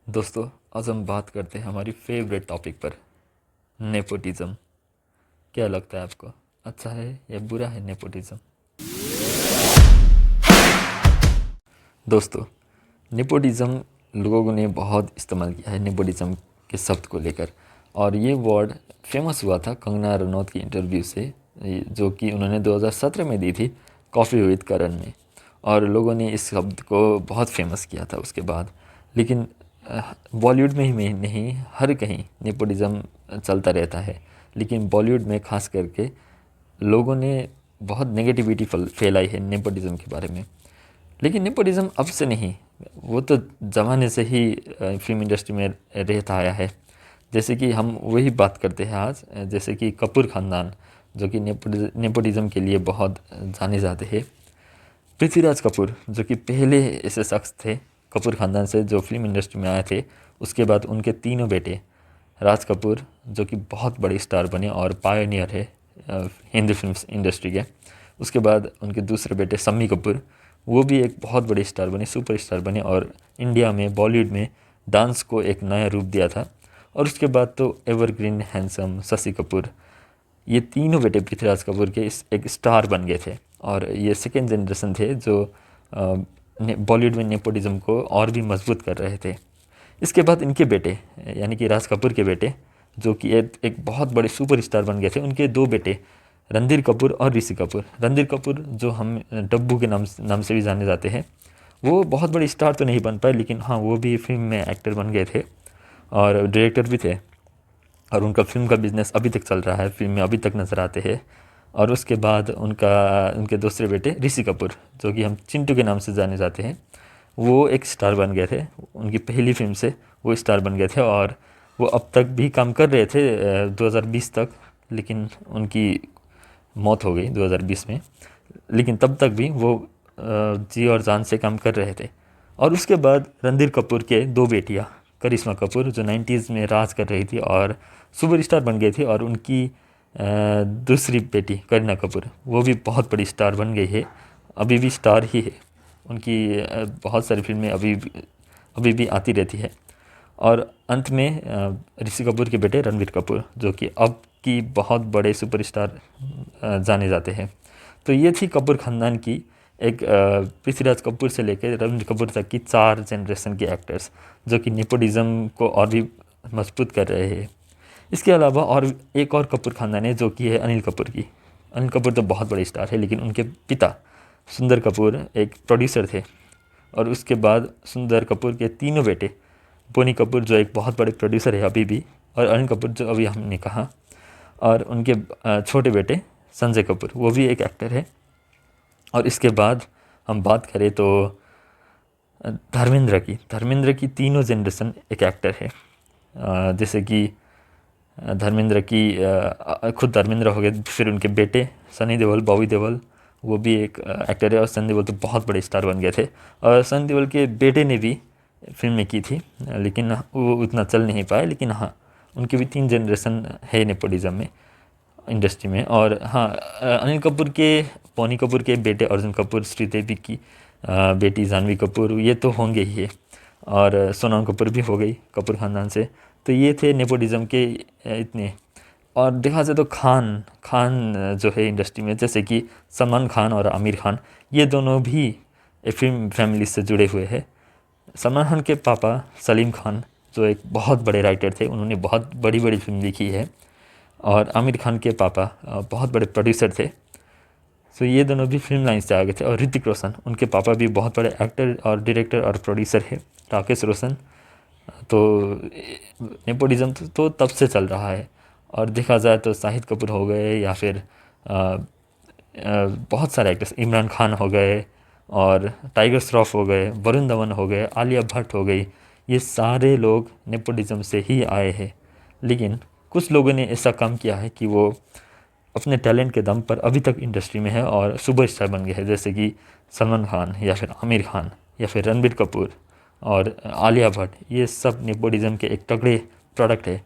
दोस्तों, आज हम बात करते हैं हमारी फेवरेट टॉपिक पर, नेपोटिज्म। क्या लगता है आपको, अच्छा है या बुरा है नेपोटिज्म? दोस्तों, नेपोटिज्म लोगों ने बहुत इस्तेमाल किया है नेपोटिज्म के शब्द को लेकर, और ये वर्ड फेमस हुआ था कंगना रनौत की इंटरव्यू से, जो कि उन्होंने 2017 में दी थी कॉफ़ी विद करण में। और लोगों ने इस शब्द को बहुत फेमस किया था उसके बाद। लेकिन बॉलीवुड में ही नहीं, हर कहीं नेपोटिज्म चलता रहता है। लेकिन बॉलीवुड में खास करके लोगों ने बहुत नेगेटिविटी फैलाई है नेपोटिज्म के बारे में। लेकिन नेपोटिज्म अब से नहीं, वो तो ज़माने से ही फिल्म इंडस्ट्री में रहता आया है। जैसे कि हम वही बात करते हैं आज, जैसे कि कपूर ख़ानदान, जो कि नेपोटिज्म के लिए बहुत जाने जाते हैं। पृथ्वीराज कपूर, जो कि पहले ऐसे शख्स थे कपूर ख़ानदान से जो फिल्म इंडस्ट्री में आए थे। उसके बाद उनके तीनों बेटे, राज कपूर जो कि बहुत बड़े स्टार बने और पायनियर है हिंदी फिल्म इंडस्ट्री के। उसके बाद उनके दूसरे बेटे शम्मी कपूर, वो भी एक बहुत बड़े स्टार बने, सुपर स्टार बने और इंडिया में बॉलीवुड में डांस को एक नया रूप दिया था। और उसके बाद तो एवरग्रीन हैंडसम शशि कपूर, ये तीनों बेटे पृथ्वीराज कपूर के इस एक स्टार बन गए थे। और ये सेकेंड जनरेशन थे जो बॉलीवुड में नेपोटिज्म को और भी मजबूत कर रहे थे। इसके बाद इनके बेटे, यानी कि राज कपूर के बेटे, जो कि एक बहुत बड़े सुपर स्टार बन गए थे, उनके दो बेटे रणधीर कपूर और ऋषि कपूर। रणधीर कपूर, जो हम डब्बू के नाम से भी जाने जाते हैं, वो बहुत बड़े स्टार तो नहीं बन पाए, लेकिन हाँ, वो भी फिल्म में एक्टर बन गए थे और डायरेक्टर भी थे। और उनका फ़िल्म का बिज़नेस अभी तक चल रहा है, फ़िल्म में अभी तक नज़र आते हैं। और उसके बाद उनके दूसरे बेटे ऋषि कपूर, जो कि हम चिंटू के नाम से जाने जाते हैं, वो एक स्टार बन गए थे। उनकी पहली फ़िल्म से वो स्टार बन गए थे और वो अब तक भी काम कर रहे थे 2020 तक। लेकिन उनकी मौत हो गई 2020 में। लेकिन तब तक भी वो जी और जान से काम कर रहे थे। और उसके बाद रणधीर कपूर के दो बेटियां, करिश्मा कपूर, जो 90s में राज कर रही थी और सुपरस्टार बन गई थी, और उनकी दूसरी बेटी करीना कपूर, वो भी बहुत बड़ी स्टार बन गई है, अभी भी स्टार ही है। उनकी बहुत सारी फिल्में अभी भी आती रहती है। और अंत में ऋषि कपूर के बेटे रणवीर कपूर, जो कि अब की बहुत बड़े सुपरस्टार जाने जाते हैं। तो ये थी कपूर ख़ानदान की एक पृथ्वीराज कपूर से लेकर रणवीर कपूर तक की 4 जनरेशन के एक्टर्स, जो कि नेपोटिज्म को और भी मजबूत कर रहे हैं। इसके अलावा और एक और कपूर ख़ानदान है, जो कि है अनिल कपूर की। अनिल कपूर तो बहुत बड़े स्टार है, लेकिन उनके पिता सुंदर कपूर एक प्रोड्यूसर थे। और उसके बाद सुंदर कपूर के तीनों बेटे, बोनी कपूर जो एक बहुत बड़े प्रोड्यूसर है अभी भी, और अनिल कपूर जो अभी हमने कहा, और उनके छोटे बेटे संजय कपूर, वो भी एक एक्टर है। और इसके बाद हम बात करें तो धर्मेंद्र की तीनों जनरेशन एक एक्टर है। जैसे कि धर्मेंद्र की खुद धर्मेंद्र हो गए, फिर उनके बेटे सनी देओल, बॉबी देओल, वो भी एक एक्टर है। और सनी देओल तो बहुत बड़े स्टार बन गए थे। और सनी देओल के बेटे ने भी फिल्में की थी, लेकिन वो उतना चल नहीं पाए। लेकिन हाँ, उनकी भी 3 जनरेशन है नेपोटिज्म में, इंडस्ट्री में। और हाँ, अनिल कपूर के, पौनी कपूर के बेटे अर्जुन कपूर, श्रीदेवी की बेटी जानवी कपूर, ये तो होंगे ही है। और सोनम कपूर भी हो गई कपूर ख़ानदान से। तो ये थे नेपोटिज्म के इतने। और देखा जाए तो खान खान जो है इंडस्ट्री में, जैसे कि सलमान खान और आमिर खान, ये दोनों भी फिल्म फैमिली से जुड़े हुए हैं। सलमान खान के पापा सलीम खान, जो एक बहुत बड़े राइटर थे, उन्होंने बहुत बड़ी बड़ी फिल्म लिखी है। और आमिर खान के पापा बहुत बड़े प्रोड्यूसर थे। सो ये दोनों भी फिल्म लाइन से आ गए थे। और ऋतिक रोशन, उनके पापा भी बहुत बड़े एक्टर और डायरेक्टर और प्रोड्यूसर है, राकेश रोशन। तो नेपोटिज्म तो तब से चल रहा है। और देखा जाए तो शाहिद कपूर हो गए, या फिर बहुत सारे एक्टर्स, इमरान खान हो गए, और टाइगर श्रॉफ हो गए, वरुण धवन हो गए, आलिया भट्ट हो गई, ये सारे लोग नेपोटिज्म से ही आए हैं। लेकिन कुछ लोगों ने ऐसा काम किया है कि वो अपने टैलेंट के दम पर अभी तक इंडस्ट्री में है और सुपर स्टार बन गए हैं, जैसे कि सलमान खान, या फिर आमिर खान, या फिर रणबीर कपूर और आलिया भट्ट। ये सब नेपोटिज्म के एक तगड़े प्रोडक्ट है।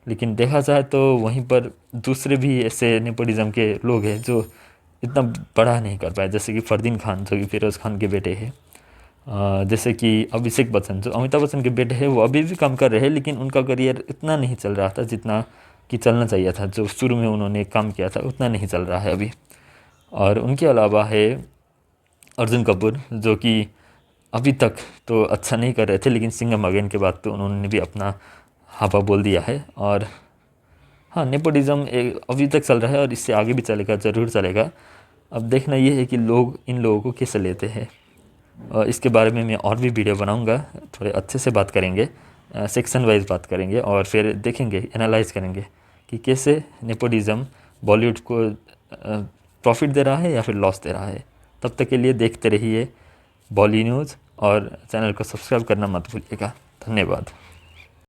लेकिन देखा जाए तो वहीं पर दूसरे भी ऐसे नेपोटिज्म के लोग हैं जो इतना बड़ा नहीं कर पाए, जैसे कि फरदीन खान, जो कि फिरोज़ खान के बेटे हैं। जैसे कि अभिषेक बच्चन जो अमिताभ बच्चन के बेटे हैं वो अभी भी काम कर रहे हैं, लेकिन उनका करियर इतना नहीं चल रहा था जितना कि चलना चाहिए था। जो शुरू में उन्होंने काम किया था उतना नहीं चल रहा है अभी। और उनके अलावा है अर्जुन कपूर, जो कि अभी तक तो अच्छा नहीं कर रहे थे, लेकिन सिंघम अगेन के बाद तो उन्होंने भी अपना हापा बोल दिया है। और हाँ, नेपोटिज़्म एक अभी तक चल रहा है और इससे आगे भी चलेगा, ज़रूर चलेगा। अब देखना ये है कि लोग इन लोगों को कैसे लेते हैं। और इसके बारे में मैं और भी वीडियो बनाऊंगा, थोड़े अच्छे से बात करेंगे, सेक्शन वाइज बात करेंगे और फिर देखेंगे, एनालाइज करेंगे कि कैसे नेपोटिज़्म बॉलीवुड को प्रॉफिट दे रहा है या फिर लॉस दे रहा है। तब तक के लिए देखते रहिए बॉली न्यूज़ और चैनल को सब्सक्राइब करना मत भूलिएगा। धन्यवाद।